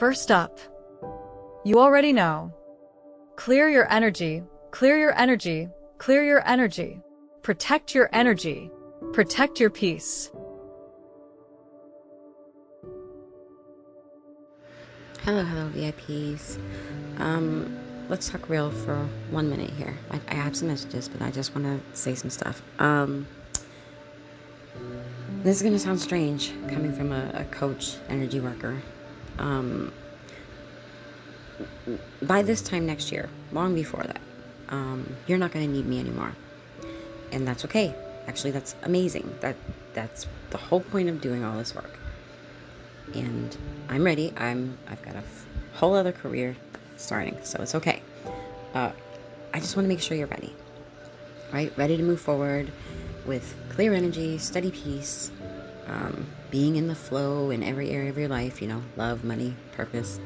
First up, you already know. Clear your energy, clear your energy, clear your energy. Protect your energy. Protect your peace. Hello, VIPs. Let's talk real for 1 minute here. I have some messages, but I just want to say some stuff. This is going to sound strange coming from a coach, energy worker. By this time next year, long before that, you're not going to need me anymore. And that's okay. Actually, that's amazing. That's the whole point of doing all this work. And I'm ready. I've got a whole other career starting, so it's okay. I just want to make sure you're ready, right? Ready to move forward with clear energy, steady peace, being in the flow in every area of your life, love, money, purpose.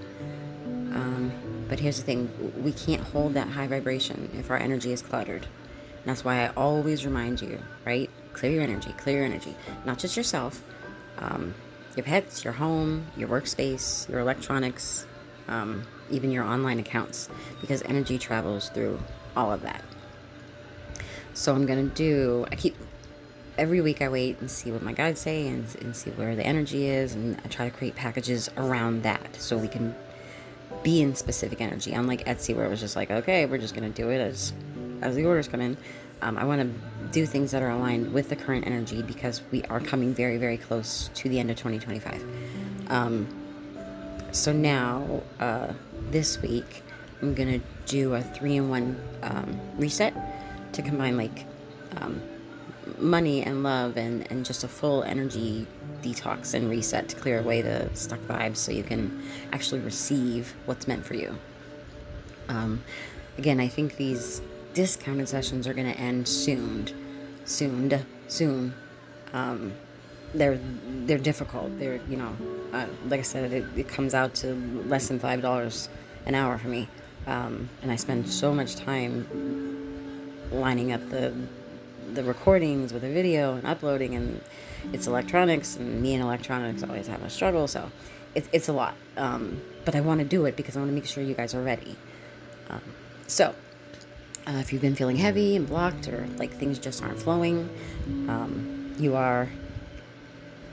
But here's the thing, we can't hold that high vibration if our energy is cluttered. And that's why I always remind you, right? Clear your energy, not just yourself, your pets, your home, your workspace, your electronics, even your online accounts, because energy travels through all of that. So every week I wait and see what my guides say and see where the energy is, and I try to create packages around that so we can be in specific energy. Unlike Etsy, where it was just like, okay, we're just going to do it as the orders come in. I want to do things that are aligned with the current energy because we are coming very, very close to the end of 2025. So now, this week, I'm going to do a 3-in-1 reset to combine money and love and just a full energy detox and reset to clear away the stuck vibes so you can actually receive what's meant for you. Again, I think these discounted sessions are going to end soon. They're difficult. They're, like I said, it comes out to less than $5 an hour for me. And I spend so much time lining up the recordings with the video and uploading, and it's electronics, and me and electronics always have a struggle, so it's a lot. But I want to do it because I want to make sure you guys are ready. If you've been feeling heavy and blocked, or like things just aren't flowing, you are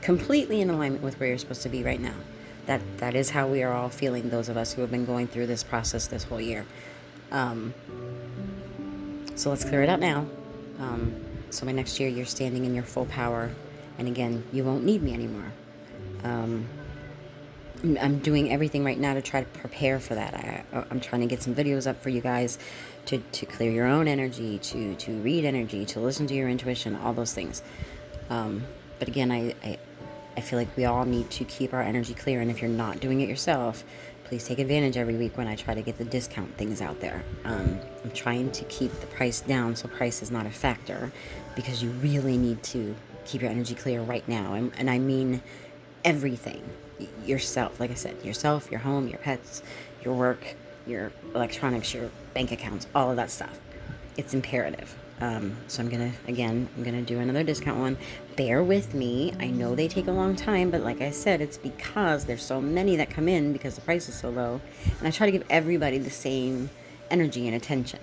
completely in alignment with where you're supposed to be right now. That is how we are all feeling, those of us who have been going through this process this whole year. So let's clear it up now. So by next year, you're standing in your full power. And again, you won't need me anymore. I'm doing everything right now to try to prepare for that. I'm trying to get some videos up for you guys to clear your own energy, to read energy, to listen to your intuition, all those things. But again, I feel like we all need to keep our energy clear. And if you're not doing it yourself, please take advantage every week when I try to get the discount things out there. I'm trying to keep the price down so price is not a factor, because you really need to keep your energy clear right now. And I mean everything. Yourself, like I said, yourself, your home, your pets, your work, your electronics, your bank accounts, all of that stuff. It's imperative. So I'm gonna do another discount one. Bear with me. I know they take a long time, but like I said, it's because there's so many that come in because the price is so low. And I try to give everybody the same energy and attention.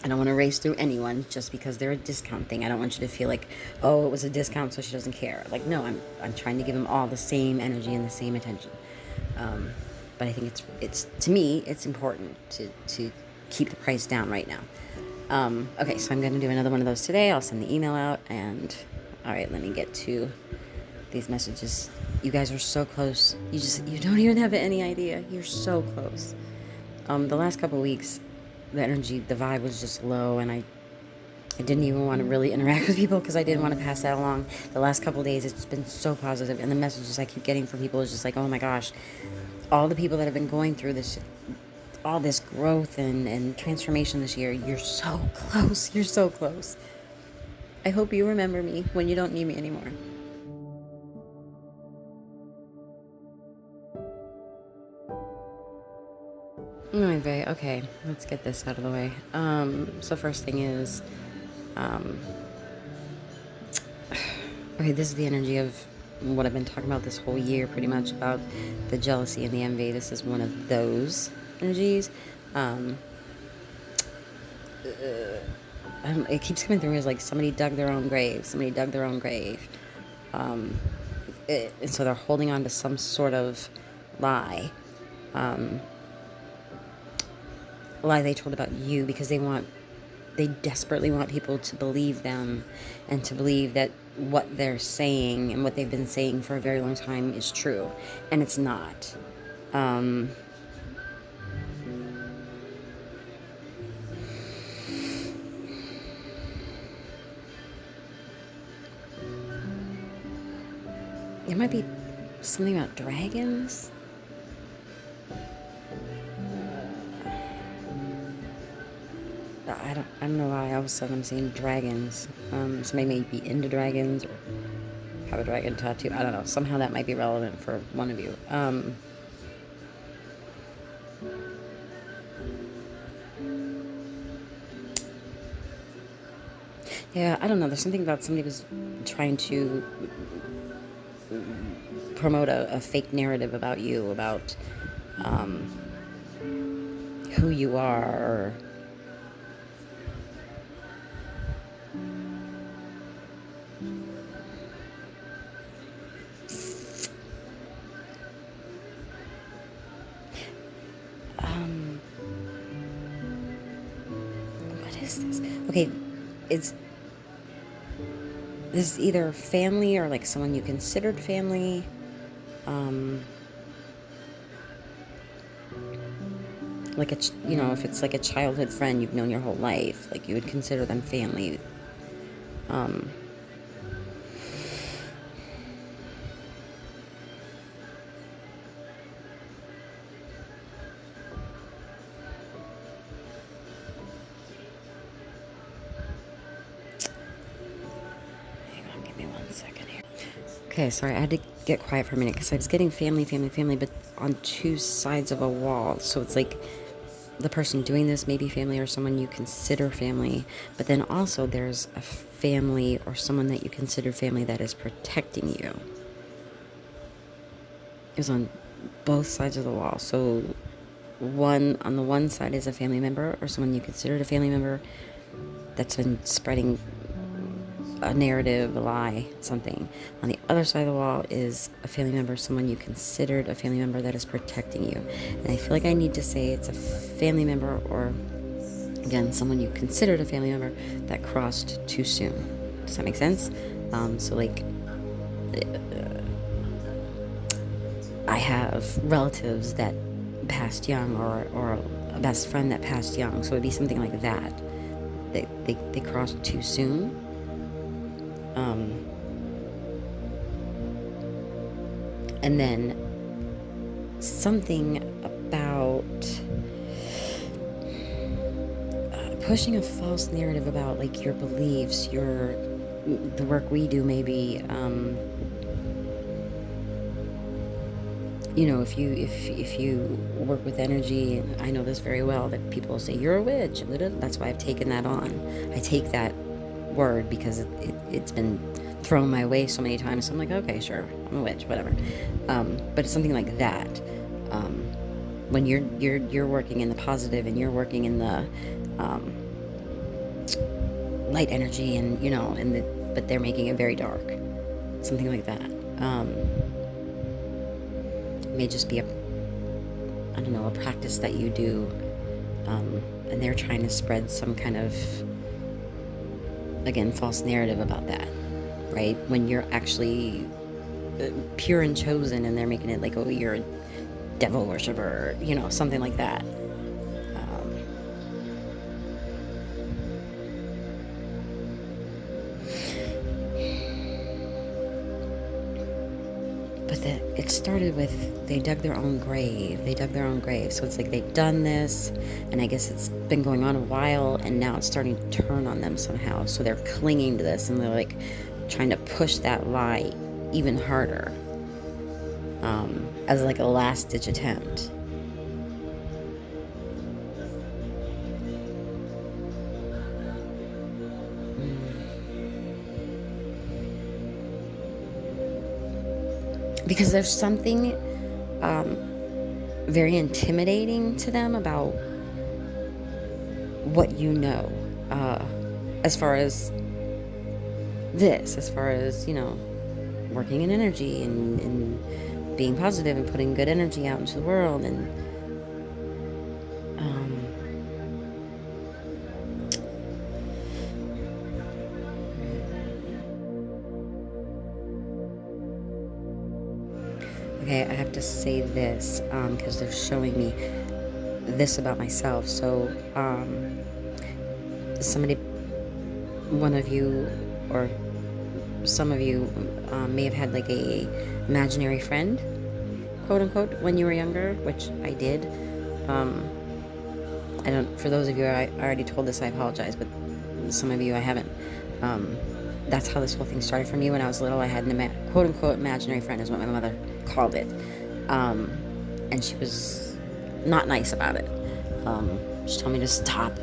I don't want to race through anyone just because they're a discount thing. I don't want you to feel like, oh, it was a discount, so she doesn't care. Like, no, I'm trying to give them all the same energy and the same attention. But I think it's to me, it's important to keep the price down right now. Okay, so I'm going to do another one of those today. I'll send the email out, and all right, let me get to these messages. You guys are so close. You don't even have any idea. You're so close. The last couple of weeks, the energy, the vibe was just low, and I didn't even want to really interact with people because I didn't want to pass that along. The last couple of days, it's been so positive, and the messages I keep getting from people is just like, oh my gosh, all the people that have been going through this, all this growth and transformation this year, you're so close. You're so close. I hope you remember me when you don't need me anymore. Anyway, okay, let's get this out of the way. So first thing is, okay, this is the energy of what I've been talking about this whole year, pretty much, about the jealousy and the envy. This is one of those energies. It keeps coming through as like somebody dug their own grave. Somebody dug their own grave. And so they're holding on to some sort of lie. Lie they told about you, because they desperately want people to believe them and to believe that what they're saying and what they've been saying for a very long time is true. And it's not. There might be something about dragons. I don't know why all of a sudden I'm seeing dragons. Somebody may be into dragons or have a dragon tattoo. I don't know. Somehow that might be relevant for one of you. Yeah, I don't know. There's something about somebody was trying to promote a fake narrative about you, about who you are, or what is this? Okay, this is either family or like someone you considered family. Like if it's like a childhood friend you've known your whole life, like you would consider them family. Okay, sorry, I had to get quiet for a minute because I was getting family, but on two sides of a wall. So it's like the person doing this may be family or someone you consider family, but then also there's a family or someone that you consider family that is protecting you. It's on both sides of the wall. So on the one side is a family member or someone you considered a family member that's been spreading a narrative, a lie, something. On the other side of the wall is a family member, someone you considered a family member that is protecting you. And I feel like I need to say it's a family member, or again, someone you considered a family member that crossed too soon. Does that make sense? So like, I have relatives that passed young, or a best friend that passed young. So it'd be something like that. They crossed too soon. And then something about pushing a false narrative about like your beliefs, the work we do maybe. If you work with energy, and I know this very well, that people say you're a witch. That's why I've taken that on. I take that word because it's been thrown my way so many times. So I'm like, okay, sure, I'm a witch, whatever. But it's something like that. When you're working in the positive and you're working in the light energy, and but they're making it very dark, something like that. It may just be a practice that you do, and they're trying to spread some kind of, again, false narrative about that, right? When you're actually pure and chosen, and they're making it like, oh, you're a devil worshiper, something like that. But it started with they dug their own grave. So it's like they've done this, and I guess it's been going on a while, and now it's starting to turn on them somehow. So they're clinging to this, and they're like trying to push that lie even harder, as like a last ditch attempt. because there's something very intimidating to them about what you know, as far as this, as far as, working in energy and being positive and putting good energy out into the world. And okay, I have to say this because they're showing me this about myself. So somebody, one of you, or some of you may have had like a imaginary friend, quote unquote, when you were younger, which I did. I don't, for those of you I already told this, I apologize, but some of you I haven't. That's how this whole thing started for me. When I was little, I had an quote unquote imaginary friend, is what my mother called it. And she was not nice about it. She told me to stop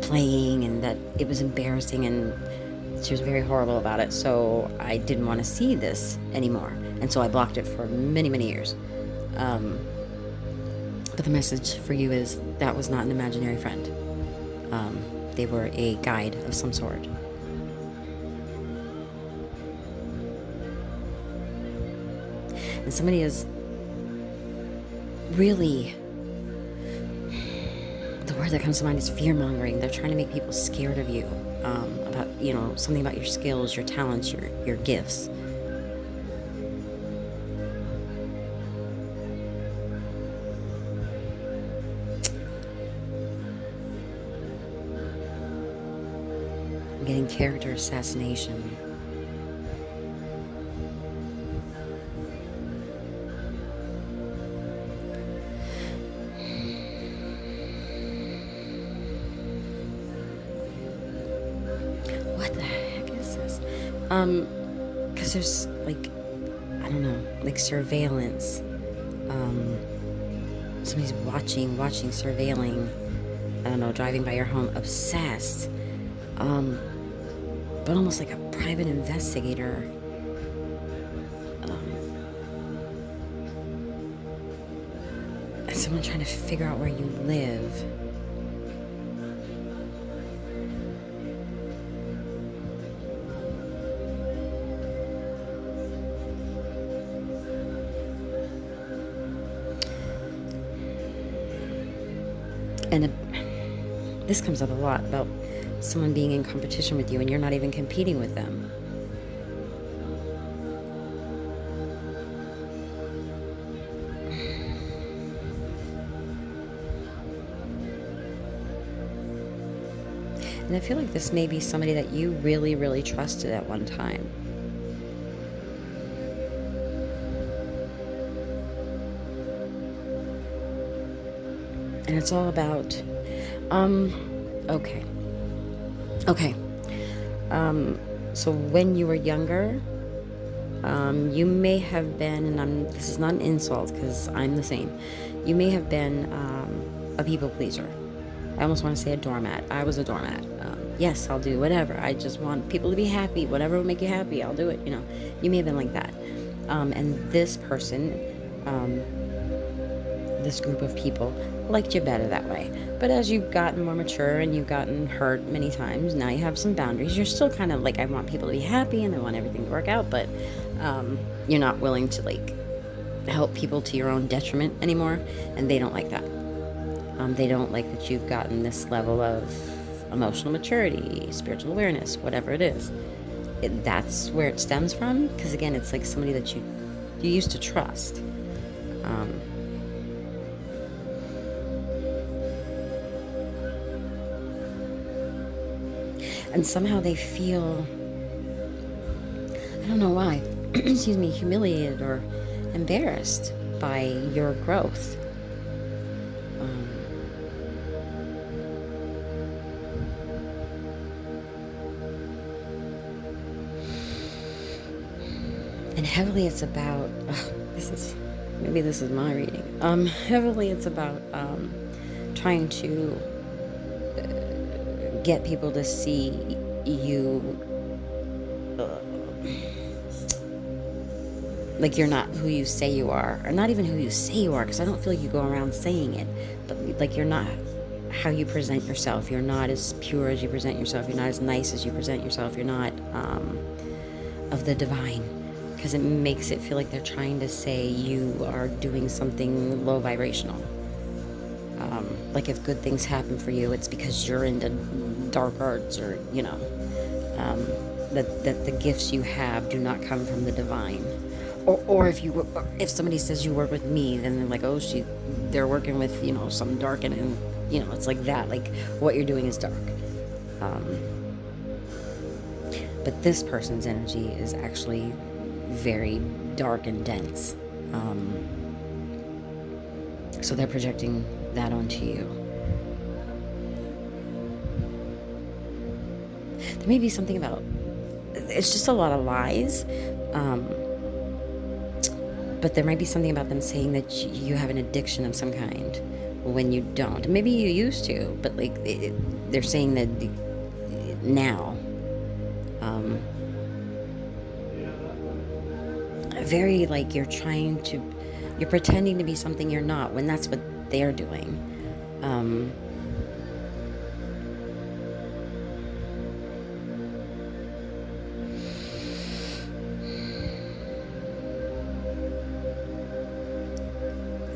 playing, and that it was embarrassing, and she was very horrible about it. So I didn't want to see this anymore, and so I blocked it for many, many years. But the message for you is that was not an imaginary friend. They were a guide of some sort. And somebody is really, the word that comes to mind is fear-mongering. They're trying to make people scared of you, about, something about your skills, your talents, your gifts. I'm getting character assassination. What the heck is this? Because there's like, I don't know, like surveillance. Somebody's watching, surveilling. I don't know, driving by your home, obsessed. But almost like a private investigator. And someone trying to figure out where you live. And this comes up a lot, about someone being in competition with you and you're not even competing with them. And I feel like this may be somebody that you really, really trusted at one time. And it's all about, okay. So when you were younger, you may have been, and this is not an insult because I'm the same, you may have been a people pleaser. I almost want to say a doormat. I was a doormat. Yes, I'll do whatever. I just want people to be happy. Whatever will make you happy, I'll do it. You may have been like that. And this person, this group of people liked you better that way. But as you've gotten more mature and you've gotten hurt many times, now you have some boundaries. You're still kind of like, I want people to be happy and I want everything to work out, but you're not willing to like help people to your own detriment anymore, and they don't like that. They don't like that you've gotten this level of emotional maturity, spiritual awareness, whatever it is. That's where it stems from, because again, it's like somebody that you used to trust. And somehow they feel, I don't know why, excuse me, humiliated or embarrassed by your growth. And heavily it's about, maybe this is my reading. Heavily it's about trying to get people to see you Like you're not who you say you are, or not even who you say you are, because I don't feel like you go around saying it, but like you're not how you present yourself. You're not as pure as you present yourself. You're not as nice as you present yourself. You're not of the divine, because it makes it feel like they're trying to say you are doing something low vibrational. Like if good things happen for you, it's because you're into dark arts, or that the gifts you have do not come from the divine. Or if somebody says you work with me, then they're like, oh, they're working with some dark, and it's like that. Like what you're doing is dark. But this person's energy is actually very dark and dense. So they're projecting that onto you. There may be something about, it's just a lot of lies, but there might be something about them saying that you have an addiction of some kind when you don't. Maybe you used to, but like they're saying that now. Very like you're pretending to be something you're not, when that's what they're doing.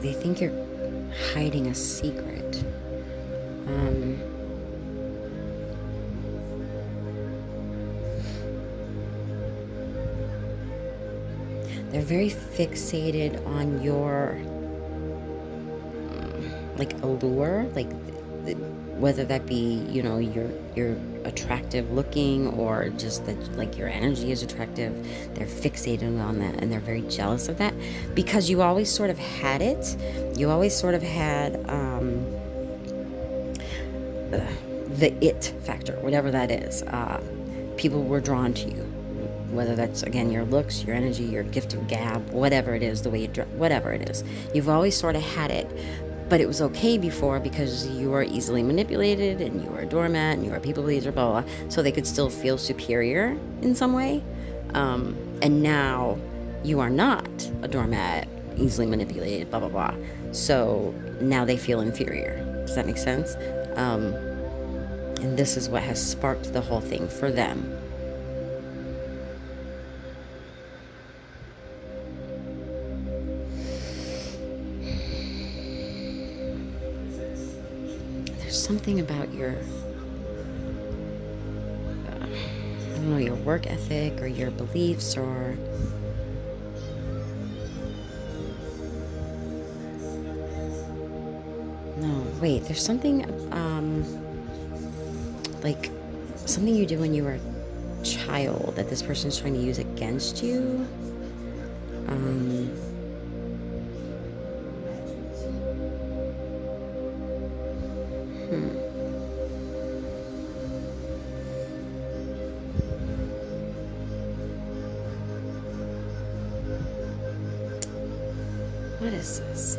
They think you're hiding a secret. They're very fixated on your like allure, like whether that be you're attractive looking, or just that like your energy is attractive. They're fixated on that, and they're very jealous of that, because you always sort of had it. You always sort of had the it factor, whatever that is. People were drawn to you, whether that's again your looks, your energy, your gift of gab, whatever it is, the way you dress, whatever it is. You've always sort of had it. But it was okay before, because you were easily manipulated, and you were a doormat, and you were a people pleaser, blah, blah, blah. So they could still feel superior in some way. And now you are not a doormat, easily manipulated, blah, blah, blah. So now they feel inferior. Does that make sense? And this is what has sparked the whole thing for them. Something about your I don't know, your work ethic or your beliefs, or no, wait, there's something like something you did when you were a child that this person's trying to use against you. What is this?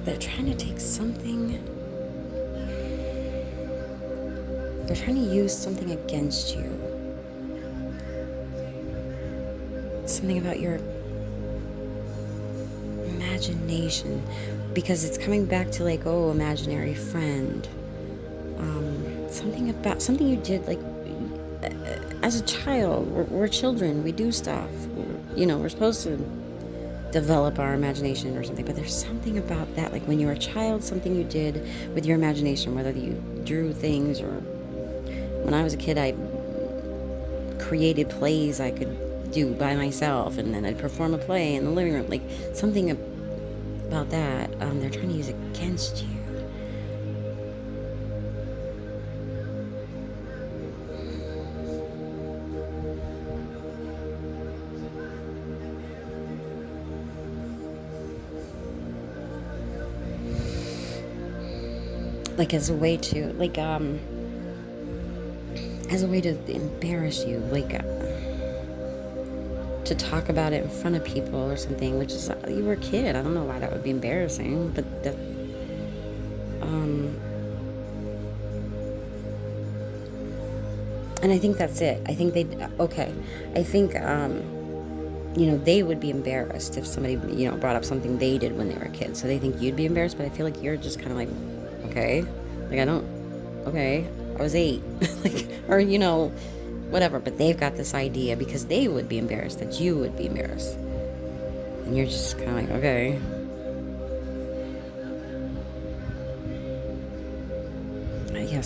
They're trying to take something. They're trying to use something against you. Something about your imagination, because it's coming back to like, oh, imaginary friend. Something you did like as a child. We're children, we do stuff, we're supposed to develop our imagination or something, but there's something about that, like when you were a child, something you did with your imagination, whether you drew things, or when I was a kid, I created plays I could do by myself, and then I'd perform a play in the living room, like something about that. They're trying to use against you. Like as a way to embarrass you, like to talk about it in front of people or something, which is, you were a kid. I don't know why that would be embarrassing, but and I think that's it. I think I think, they would be embarrassed if somebody, brought up something they did when they were kids. So they think you'd be embarrassed, but I feel like you're just kind of like, okay, like, I was 8, like, or, whatever. But they've got this idea because they would be embarrassed that you would be embarrassed. And you're just kind of like, okay. Yeah,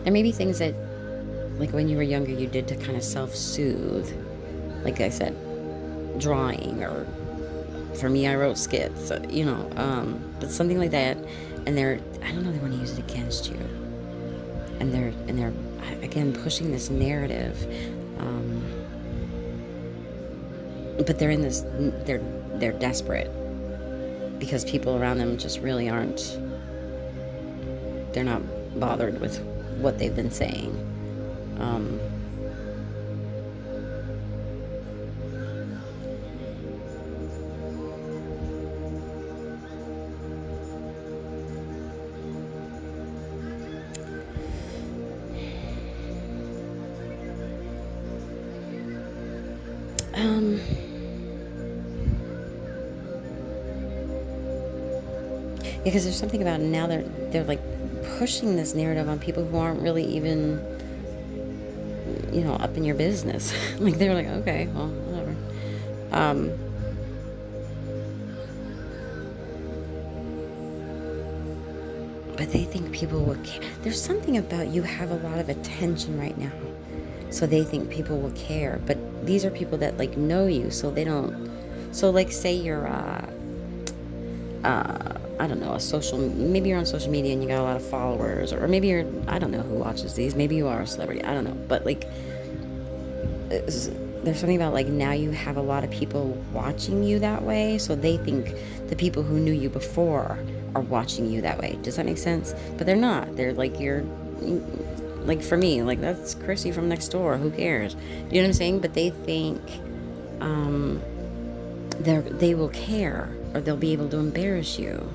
there may be things that, like, when you were younger, you did to kind of self-soothe. Like I said, drawing, or for me, I wrote skits, but something like that. And I don't know, they want to use it against you. And they're again pushing this narrative. But they're in this, they're desperate because people around them just really aren't. They're not bothered with what they've been saying. Because there's something about now they're like pushing this narrative on people who aren't really even, up in your business. Like, they're like, okay, well, whatever. But they think people will care. There's something about you have a lot of attention right now, so they think people will care. But these are people that, like, know you, so they don't. So, like, say you're I don't know, maybe you're on social media and you got a lot of followers, or maybe I don't know who watches these, maybe you are a celebrity, I don't know, but, like, there's something about, like, now you have a lot of people watching you that way, so they think the people who knew you before are watching you that way. Does that make sense? But they're not. They're like, like, for me, like, that's Chrissy from next door, who cares? You know what I'm saying? But they think they will care, or they'll be able to embarrass you.